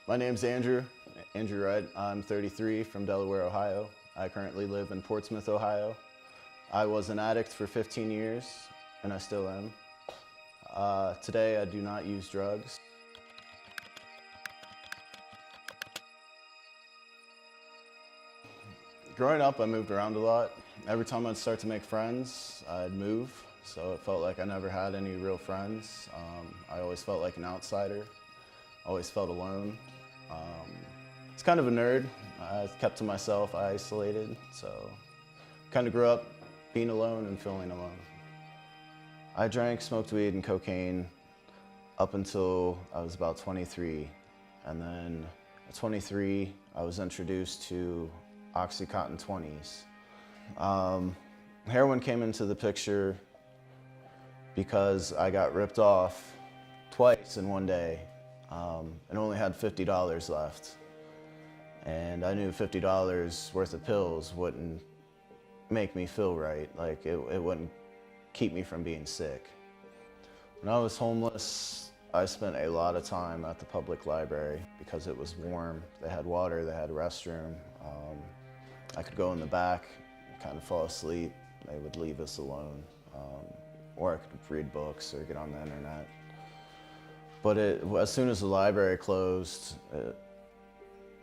My name's Andrew Wright. I'm 33 from Delaware, Ohio. I currently live in Portsmouth, Ohio. I was an addict for 15 years, and I still am. Today, I do not use drugs. Growing up, I moved around a lot. Every time I'd start to make friends, I'd move, so it felt like I never had any real friends. I always felt like an outsider, always felt alone. It's kind of a nerd. I kept to myself, I isolated, so kind of grew up being alone and feeling alone. I drank, smoked weed and cocaine up until I was about 23, and then at 23, I was introduced to Oxycontin 20s. Heroin came into the picture because I got ripped off twice in one day and only had $50 left. And I knew $50 worth of pills wouldn't make me feel right. Like it wouldn't keep me from being sick. When I was homeless, I spent a lot of time at the public library because it was warm. They had water, they had a restroom. I could go in the back, kind of fall asleep. They would leave us alone. Or I could read books or get on the internet. But as soon as the library closed,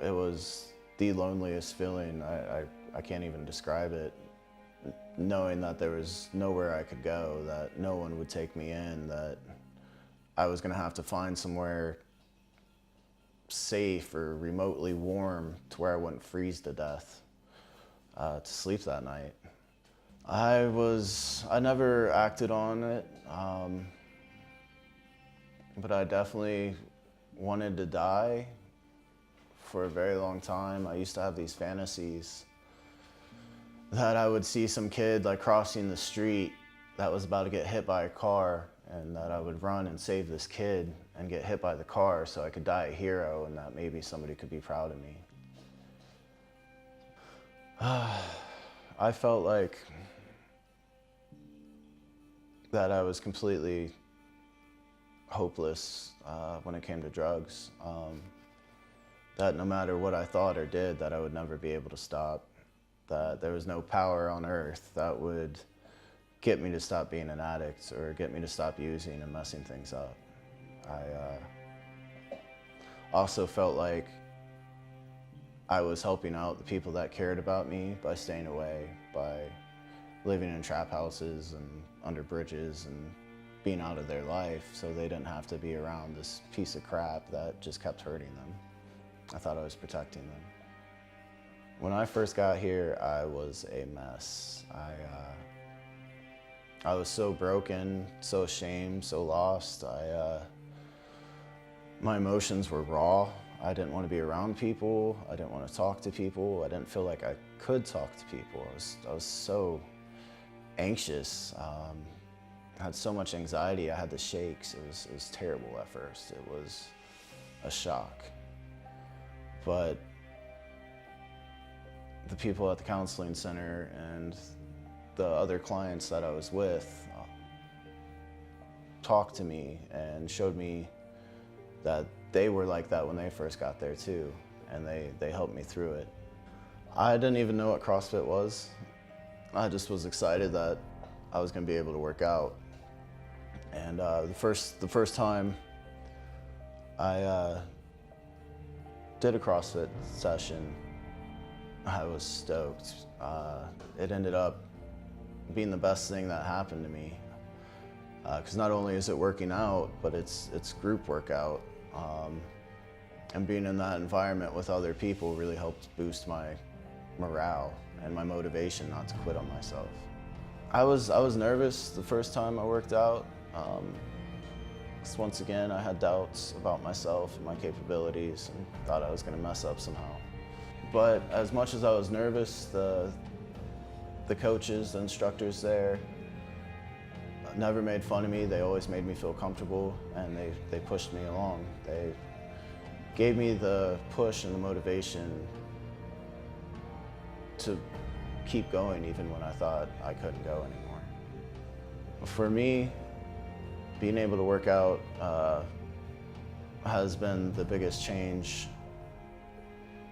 it was the loneliest feeling. I can't even describe it. Knowing that there was nowhere I could go, that no one would take me in, that I was gonna have to find somewhere safe or remotely warm to where I wouldn't freeze to death to sleep that night. I never acted on it, but I definitely wanted to die for a very long time. I used to have these fantasies that I would see some kid like crossing the street that was about to get hit by a car, and that I would run and save this kid and get hit by the car so I could die a hero, and that maybe somebody could be proud of me. I felt like that I was completely hopeless when it came to drugs. That no matter what I thought or did, that I would never be able to stop. That there was no power on earth that would get me to stop being an addict or get me to stop using and messing things up. I also felt like I was helping out the people that cared about me by staying away, by living in trap houses and under bridges and being out of their life so they didn't have to be around this piece of crap that just kept hurting them. I thought I was protecting them. When I first got here, I was a mess. I was so broken, so ashamed, so lost. My emotions were raw. I didn't want to be around people. I didn't want to talk to people. I didn't feel like I could talk to people. I was so anxious. I had so much anxiety. I had the shakes. It was terrible at first. It was a shock. But the people at the counseling center and the other clients that I was with talked to me and showed me that they were like that when they first got there too, and they helped me through it. I didn't even know what CrossFit was. I just was excited that I was going to be able to work out. And the first time I did a CrossFit session, I was stoked. It ended up being the best thing that happened to me. Because not only is it working out, but it's group workout. And being in that environment with other people really helped boost my morale and my motivation not to quit on myself. I was nervous the first time I worked out. 'Cause once again, I had doubts about myself and my capabilities and thought I was going to mess up somehow. But as much as I was nervous, the coaches, the instructors there never made fun of me. They always made me feel comfortable, and they pushed me along. They gave me the push and the motivation to keep going even when I thought I couldn't go anymore. For me, being able to work out has been the biggest change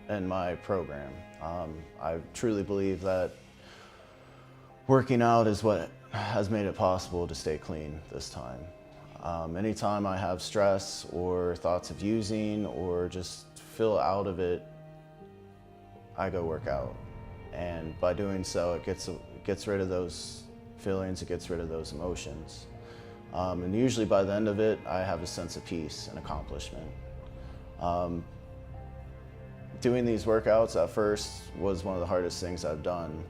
in my program. I truly believe that working out is what has made it possible to stay clean this time. Anytime I have stress or thoughts of using or just feel out of it, I go work out. And by doing so, it gets rid of those feelings, it gets rid of those emotions. And usually by the end of it, I have a sense of peace and accomplishment. Doing these workouts at first was one of the hardest things I've done.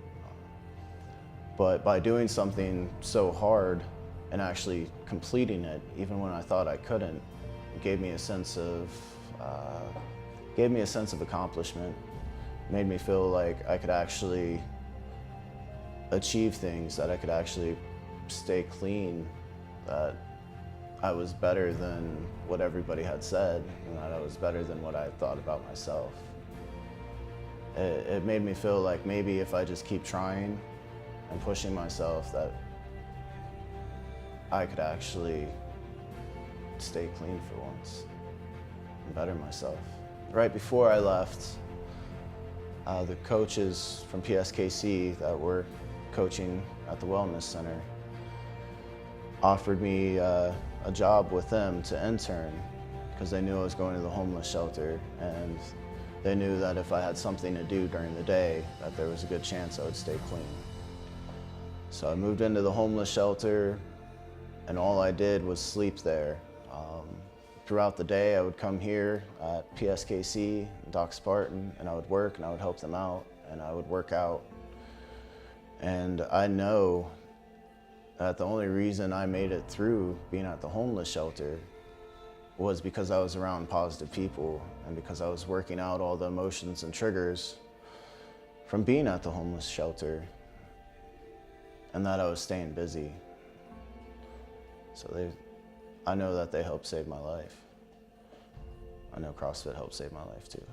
But by doing something so hard and actually completing it, even when I thought I couldn't, it gave me a sense of accomplishment. It made me feel like I could actually achieve things, that I could actually stay clean, that I was better than what everybody had said, and that I was better than what I thought about myself. It made me feel like maybe if I just keep trying and pushing myself, that I could actually stay clean for once and better myself. Right before I left, the coaches from PSKC that were coaching at the Wellness Center offered me a job with them to intern because they knew I was going to the homeless shelter, and they knew that if I had something to do during the day, that there was a good chance I would stay clean. So I moved into the homeless shelter, and all I did was sleep there. Throughout the day, I would come here at PSKC, Doc Spartan, and I would work and I would help them out, and I would work out. And I know that the only reason I made it through being at the homeless shelter was because I was around positive people and because I was working out all the emotions and triggers from being at the homeless shelter, and that I was staying busy. So I know that they helped save my life. I know CrossFit helped save my life too.